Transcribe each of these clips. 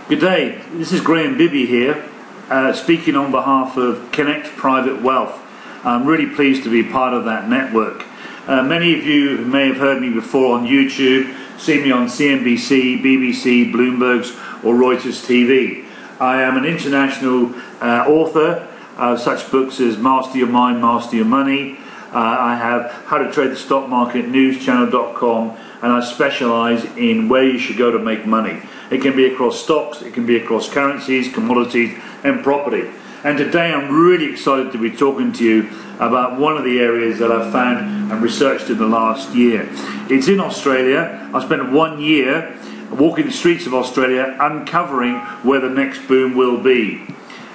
Good day, this is Graham Bibby here, speaking on behalf of Connect Private Wealth. I'm really pleased to be part of that network. Many of you may have heard me before on YouTube, seen me on CNBC, BBC, Bloomberg's or Reuters TV. I am an international author of such books as Master Your Mind, Master Your Money. I have How to Trade the Stock Market, newschannel.com, and I specialize in where you should go to make money. It can be across stocks, it can be across currencies, commodities and property. And today I'm really excited to be talking to you about one of the areas that I've found and researched in the last year. It's in Australia. I spent 1 year walking the streets of Australia uncovering where the next boom will be.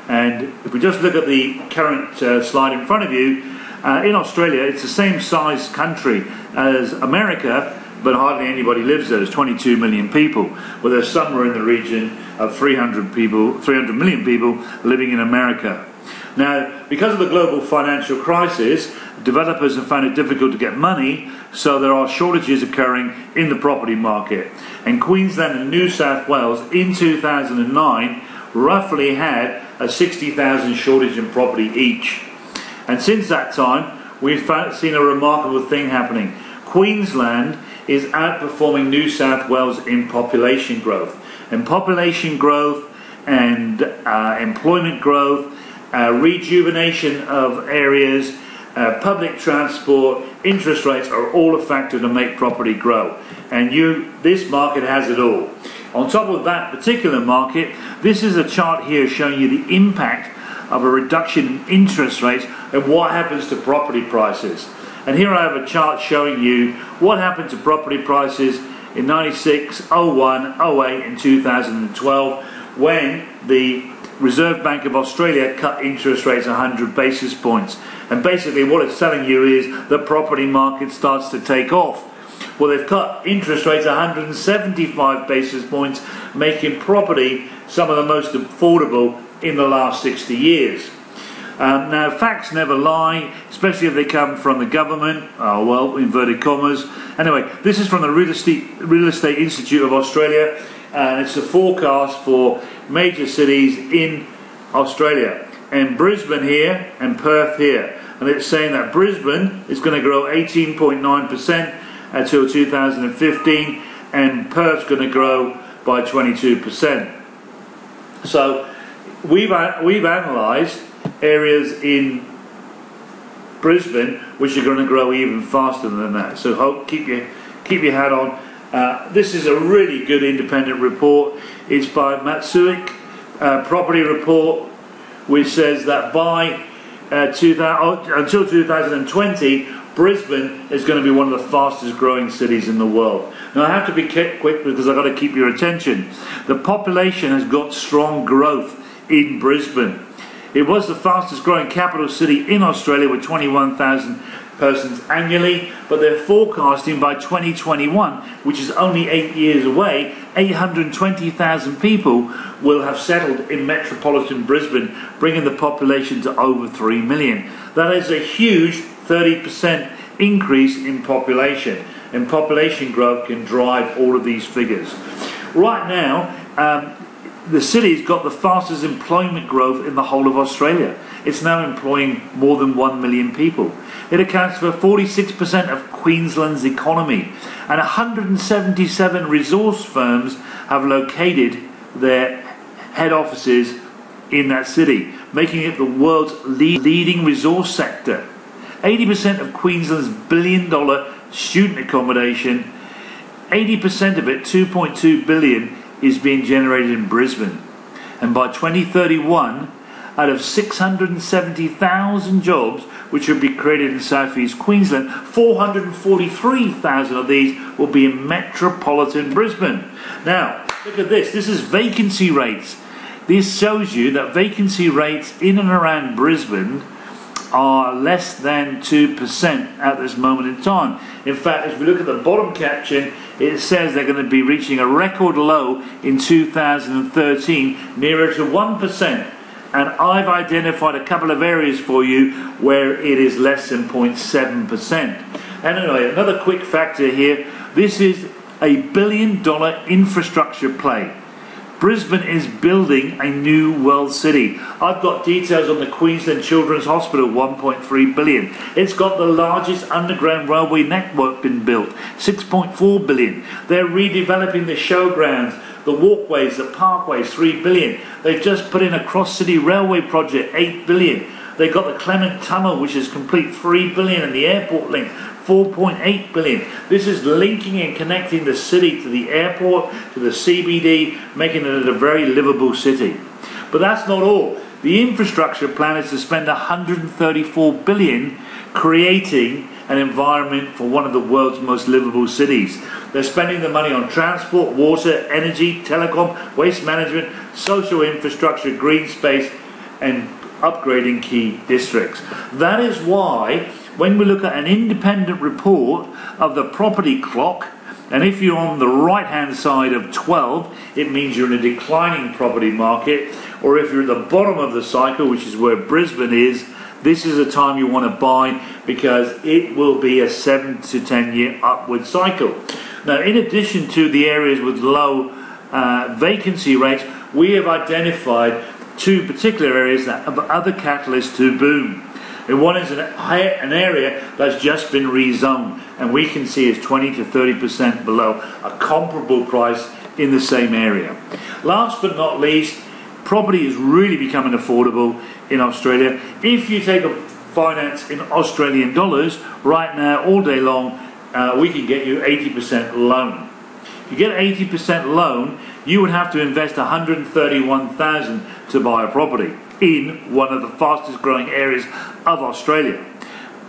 And if we just look at the current slide in front of you, in Australia it's the same size country as America, but hardly anybody lives there. There's 22 million people, but there's somewhere in the region of 300 million people living in America. Now, because of the global financial crisis, developers have found it difficult to get money, so there are shortages occurring in the property market. And Queensland and New South Wales in 2009 roughly had a 60,000 shortage in property each. And since that time, we've seen a remarkable thing happening. Queensland is outperforming New South Wales in population growth. And population growth and employment growth, rejuvenation of areas, public transport, interest rates are all a factor to make property grow. And this market has it all. On top of that particular market, this is a chart here showing you the impact of a reduction in interest rates and what happens to property prices. And here I have a chart showing you what happened to property prices in 96, 01, 08 and 2012 when the Reserve Bank of Australia cut interest rates 100 basis points. And basically what it's telling you is the property market starts to take off. Well, they've cut interest rates 175 basis points, making property some of the most affordable in the last 60 years. Now, facts never lie, especially if they come from the government. Oh, well, inverted commas. Anyway, this is from the Real Estate Institute of Australia, and it's a forecast for major cities in Australia. And Brisbane here and Perth here. And it's saying that Brisbane is going to grow 18.9% until 2015, and Perth's going to grow by 22%. So we've analysed areas in Brisbane which are going to grow even faster than that. So keep your hat on. This is a really good independent report. It's by Matsuik Property Report, which says that by until 2020, Brisbane is going to be one of the fastest growing cities in the world. Now I have to be quick because I've got to keep your attention. The population has got strong growth in Brisbane. It was the fastest growing capital city in Australia with 21,000 persons annually, but they're forecasting by 2021, which is only 8 years away, 820,000 people will have settled in metropolitan Brisbane, bringing the population to over 3 million. That is a huge 30% increase in population, and population growth can drive all of these figures. Right now, the city's got the fastest employment growth in the whole of Australia. It's now employing more than 1 million people. It accounts for 46% of Queensland's economy, and 177 resource firms have located their head offices in that city, making it the world's leading resource sector. 80% of Queensland's billion-dollar student accommodation, 80% of it, 2.2 billion, is being generated in Brisbane. And by 2031, out of 670,000 jobs which will be created in southeast Queensland, 443,000 of these will be in metropolitan Brisbane. Now, look at this. This is vacancy rates. This shows you that vacancy rates in and around Brisbane are less than 2% at this moment in time. In fact, if we look at the bottom caption, it says they're going to be reaching a record low in 2013, nearer to 1%. And I've identified a couple of areas for you where it is less than 0.7%. And anyway, another quick factor here, this is a $1 billion infrastructure play. Brisbane is building a new world city. I've got details on the Queensland Children's Hospital, 1.3 billion. It's got the largest underground railway network been built, 6.4 billion. They're redeveloping the showgrounds, the walkways, the parkways, 3 billion. They've just put in a cross-city railway project, 8 billion. They've got the Clement Tunnel, which is complete, 3 billion, and the airport link, 4.8 billion. This is linking and connecting the city to the airport, to the CBD, making it a very livable city. But that's not all. The infrastructure plan is to spend 134 billion creating an environment for one of the world's most livable cities. They're spending the money on transport, water, energy, telecom, waste management, social infrastructure, green space, and upgrading key districts. That is why when we look at an independent report of the property clock, and if you're on the right hand side of 12, it means you're in a declining property market, or if you're at the bottom of the cycle, which is where Brisbane is, this is a time you want to buy because it will be a 7 to 10 year upward cycle. Now, in addition to the areas with low vacancy rates, we have identified two particular areas that have other catalysts to boom. And one is an area that's just been rezoned, and we can see it's 20 to 30% below a comparable price in the same area. Last but not least, property is really becoming affordable in Australia. If you take a finance in Australian dollars, right now, all day long, we can get you 80% loan. If you get 80% loan, you would have to invest 131,000 to buy a property in one of the fastest growing areas of Australia.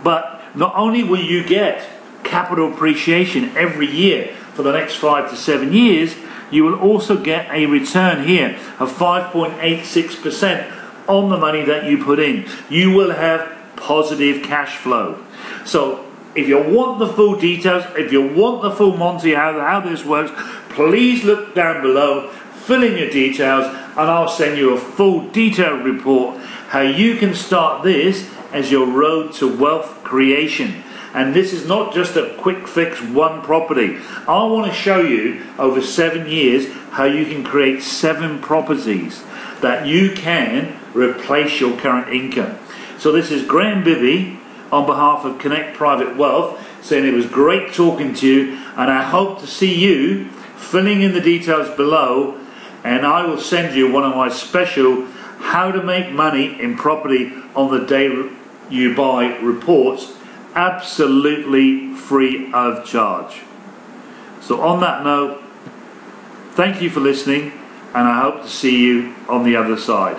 But not only will you get capital appreciation every year for the next 5 to 7 years, you will also get a return here of 5.86% on the money that you put in. You will have positive cash flow. So if you want the full details, if you want the full Monty how this works, please look down below, fill in your details, and I'll send you a full detailed report how you can start this as your road to wealth creation. And this is not just a quick fix one property. I want to show you over 7 years how you can create 7 properties that you can replace your current income. So this is Graham Bibby on behalf of Connect Private Wealth saying it was great talking to you, and I hope to see you filling in the details below, and I will send you one of my special how to make money in property on the day you buy reports, absolutely free of charge. So on that note, thank you for listening, and I hope to see you on the other side.